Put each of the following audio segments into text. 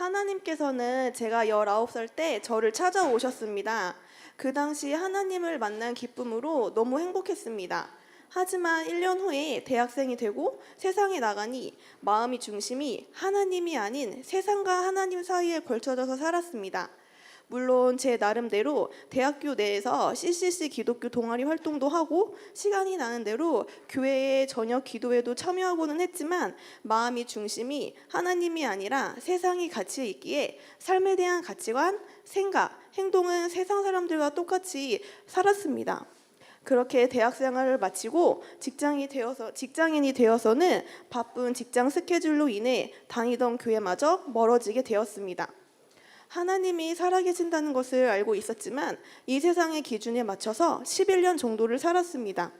하나님께서는 제가 19살 때 저를 찾아오셨습니다. 그 당시 하나님을 만난 기쁨으로 너무 행복했습니다. 하지만 1년 후에 대학생이 되고 세상에 나가니 마음의 중심이 하나님이 아닌 세상과 하나님 사이에 걸쳐져서 살았습니다. 물론 제 나름대로 대학교 내에서 CCC 기독교 동아리 활동도 하고 시간이 나는 대로 교회의 저녁 기도회도 참여하고는 했지만 마음의 중심이 하나님이 아니라 세상이 가치에 있기에 삶에 대한 가치관, 생각, 행동은 세상 사람들과 똑같이 살았습니다. 그렇게 대학 생활을 마치고 직장인이 되어서는 바쁜 직장 스케줄로 인해 다니던 교회마저 멀어지게 되었습니다. 하나님이 살아계신다는 것을 알고 있었지만 이 세상의 기준에 맞춰서 11년 정도를 살았습니다.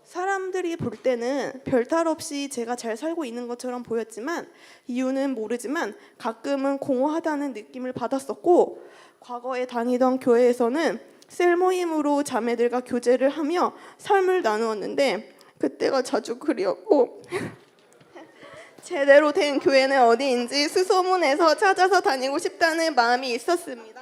사람들이 볼 때는 별탈 없이 제가 잘 살고 있는 것처럼 보였지만 이유는 모르지만 가끔은 공허하다는 느낌을 받았었고, 과거에 다니던 교회에서는 셀 모임으로 자매들과 교제를 하며 삶을 나누었는데 그때가 자주 그리웠고 제대로 된 교회는 어디인지 수소문해서 찾아서 다니고 싶다는 마음이 있었습니다.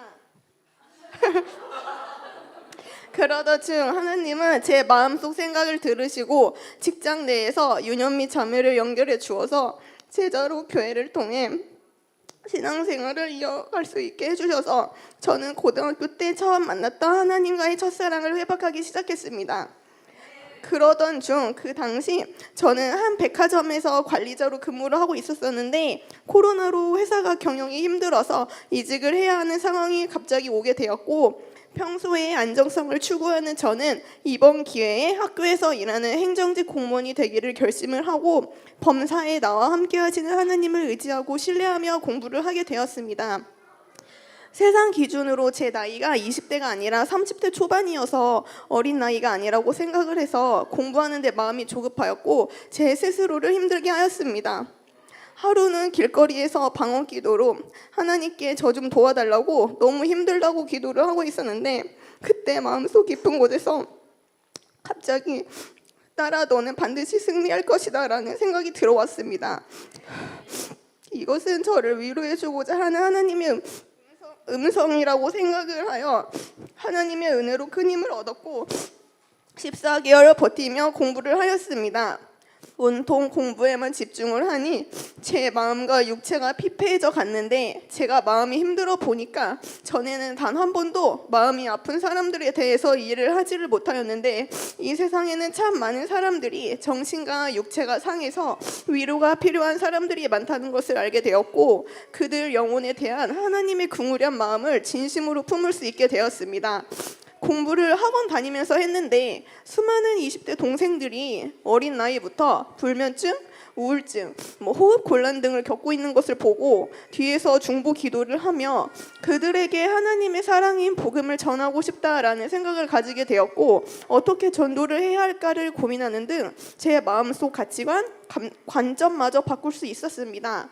그러던 중 하나님은 제 마음속 생각을 들으시고 직장 내에서 유년미 자매를 연결해 주어서 제자로 교회를 통해 신앙생활을 이어갈 수 있게 해주셔서 저는 고등학교 때 처음 만났던 하나님과의 첫사랑을 회복하기 시작했습니다. 그러던 중 그 당시 저는 한 백화점에서 관리자로 근무를 하고 있었는데 코로나로 회사가 경영이 힘들어서 이직을 해야 하는 상황이 갑자기 오게 되었고, 평소에 안정성을 추구하는 저는 이번 기회에 학교에서 일하는 행정직 공무원이 되기를 결심을 하고 범사에 나와 함께 하시는 하나님을 의지하고 신뢰하며 공부를 하게 되었습니다. 세상 기준으로 제 나이가 20대가 아니라 30대 초반이어서 어린 나이가 아니라고 생각을 해서 공부하는 데 마음이 조급하였고 제 스스로를 힘들게 하였습니다. 하루는 길거리에서 방언 기도로 하나님께 저 좀 도와달라고 너무 힘들다고 기도를 하고 있었는데 그때 마음속 깊은 곳에서 갑자기 딸아, 너는 반드시 승리할 것이다 라는 생각이 들어왔습니다. 이것은 저를 위로해주고자 하는 하나님의 음성이라고 생각을 하여 하나님의 은혜로 큰 힘을 얻었고 14개월 버티며 공부를 하였습니다. 온통 공부에만 집중을 하니 제 마음과 육체가 피폐해져 갔는데 제가 마음이 힘들어 보니까 전에는 단 한 번도 마음이 아픈 사람들에 대해서 이해를 하지를 못하였는데 이 세상에는 참 많은 사람들이 정신과 육체가 상해서 위로가 필요한 사람들이 많다는 것을 알게 되었고 그들 영혼에 대한 하나님의 긍휼한 마음을 진심으로 품을 수 있게 되었습니다. 공부를 학원 다니면서 했는데 수많은 20대 동생들이 어린 나이부터 불면증, 우울증, 호흡 곤란 등을 겪고 있는 것을 보고 뒤에서 중보 기도를 하며 그들에게 하나님의 사랑인 복음을 전하고 싶다라는 생각을 가지게 되었고 어떻게 전도를 해야 할까를 고민하는 등 제 마음속 가치관, 관점마저 바꿀 수 있었습니다.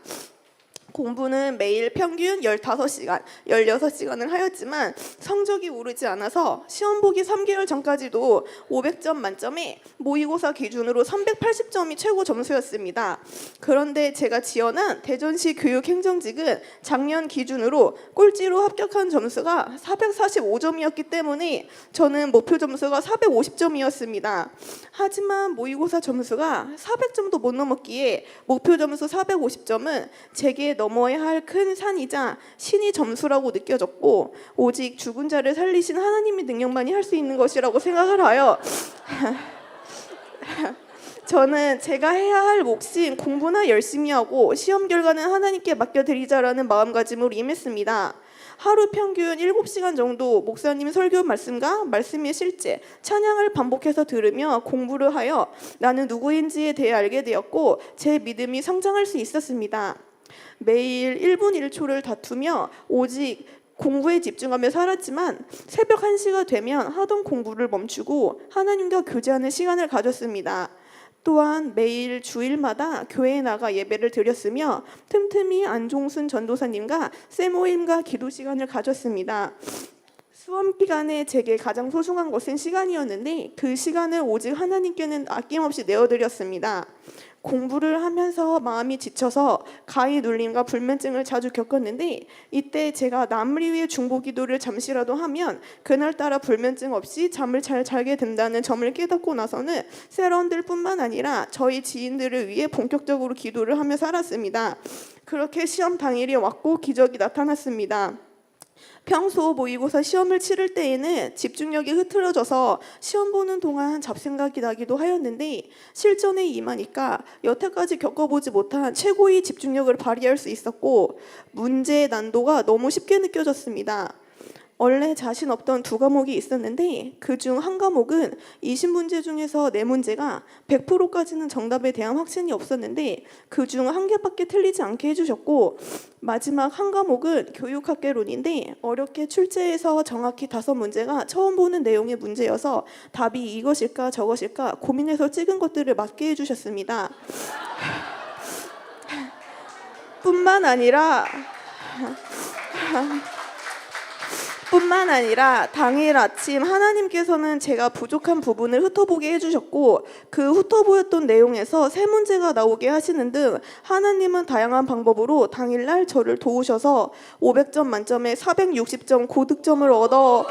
공부는 매일 평균 15시간, 16시간을 하였지만 성적이 오르지 않아서 시험 보기 3개월 전까지도 500점 만점에 모의고사 기준으로 380점이 최고 점수였습니다. 그런데 제가 지원한 대전시 교육행정직은 작년 기준으로 꼴찌로 합격한 점수가 445점이었기 때문에 저는 목표 점수가 450점이었습니다. 하지만 모의고사 점수가 400점도 못 넘었기에 목표 점수 450점은 제게 넘어야 할 큰 산이자 신의 점수라고 느껴졌고 오직 죽은 자를 살리신 하나님의 능력만이 할 수 있는 것이라고 생각을 하여 저는 제가 해야 할 몫인 공부나 열심히 하고 시험 결과는 하나님께 맡겨드리자라는 마음가짐으로 임했습니다. 하루 평균 7시간 정도 목사님 설교 말씀과 말씀의 실제, 찬양을 반복해서 들으며 공부를 하여 나는 누구인지에 대해 알게 되었고 제 믿음이 성장할 수 있었습니다. 매일 1분 1초를 다투며 오직 공부에 집중하며 살았지만 새벽 1시가 되면 하던 공부를 멈추고 하나님과 교제하는 시간을 가졌습니다. 또한 매일 주일마다 교회에 나가 예배를 드렸으며 틈틈이 안종순 전도사님과 셀모임과 기도 시간을 가졌습니다. 수험 기간에 제게 가장 소중한 것은 시간이었는데 그 시간을 오직 하나님께는 아낌없이 내어드렸습니다. 공부를 하면서 마음이 지쳐서 가위 눌림과 불면증을 자주 겪었는데 이때 제가 남을 위해 중보기도를 잠시라도 하면 그날따라 불면증 없이 잠을 잘 자게 된다는 점을 깨닫고 나서는 세런들뿐만 아니라 저희 지인들을 위해 본격적으로 기도를 하며 살았습니다. 그렇게 시험 당일이 왔고 기적이 나타났습니다. 평소 모의고사 시험을 치를 때에는 집중력이 흐트러져서 시험 보는 동안 잡생각이 나기도 하였는데 실전에 임하니까 여태까지 겪어보지 못한 최고의 집중력을 발휘할 수 있었고 문제의 난도가 너무 쉽게 느껴졌습니다. 원래 자신 없던 두 과목이 있었는데 그중 한 과목은 20문제 중에서 4문제가 100%까지는 정답에 대한 확신이 없었는데 그중 한 개밖에 틀리지 않게 해주셨고 마지막 한 과목은 교육학개론인데 어렵게 출제해서 정확히 5문제가 처음 보는 내용의 문제여서 답이 이것일까 저것일까 고민해서 찍은 것들을 맞게 해주셨습니다. 뿐만 아니라 당일 아침 하나님께서는 제가 부족한 부분을 흩어보게 해주셨고 그 흩어보였던 내용에서 3문제가 나오게 하시는 등 하나님은 다양한 방법으로 당일날 저를 도우셔서 500점 만점에 460점 고득점을 얻어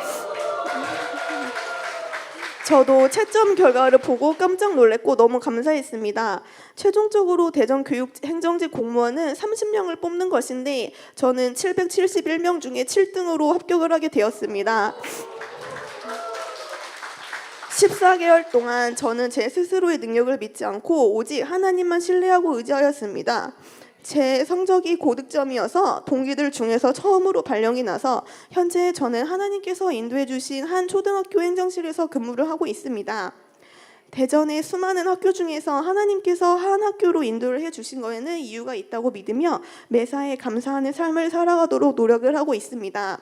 저도 채점 결과를 보고 깜짝 놀랐고 너무 감사했습니다. 최종적으로 대전교육행정직 공무원은 30명을 뽑는 것인데 저는 771명 중에 7등으로 합격을 하게 되었습니다. 14개월 동안 저는 제 스스로의 능력을 믿지 않고 오직 하나님만 신뢰하고 의지하였습니다. 제 성적이 고득점이어서 동기들 중에서 처음으로 발령이 나서 현재 저는 하나님께서 인도해 주신 한 초등학교 행정실에서 근무를 하고 있습니다. 대전의 수많은 학교 중에서 하나님께서 한 학교로 인도를 해주신 거에는 이유가 있다고 믿으며 매사에 감사하는 삶을 살아가도록 노력을 하고 있습니다.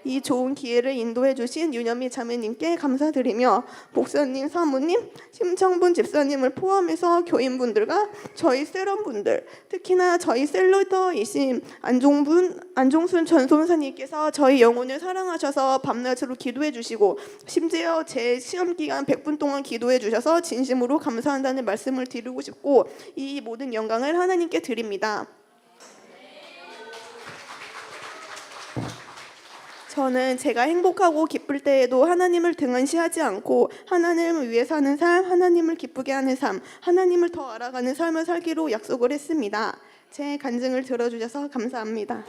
이 좋은 기회를 인도해 주신 유념미 자매님께 감사드리며 목사님, 사모님, 심청분 집사님을 포함해서 교인분들과 저희 세럼분들, 특히나 저희 셀러더이신 안종순 전송사님께서 저희 영혼을 사랑하셔서 밤낮으로 기도해 주시고 심지어 제 시험기간 100분 동안 기도해 주셔서 진심으로 감사한다는 말씀을 드리고 싶고 이 모든 영광을 하나님께 드립니다. 저는 제가 행복하고 기쁠 때에도 하나님을 등한시하지 않고 하나님을 위해 사는 삶, 하나님을 기쁘게 하는 삶, 하나님을 더 알아가는 삶을 살기로 약속을 했습니다. 제 간증을 들어주셔서 감사합니다.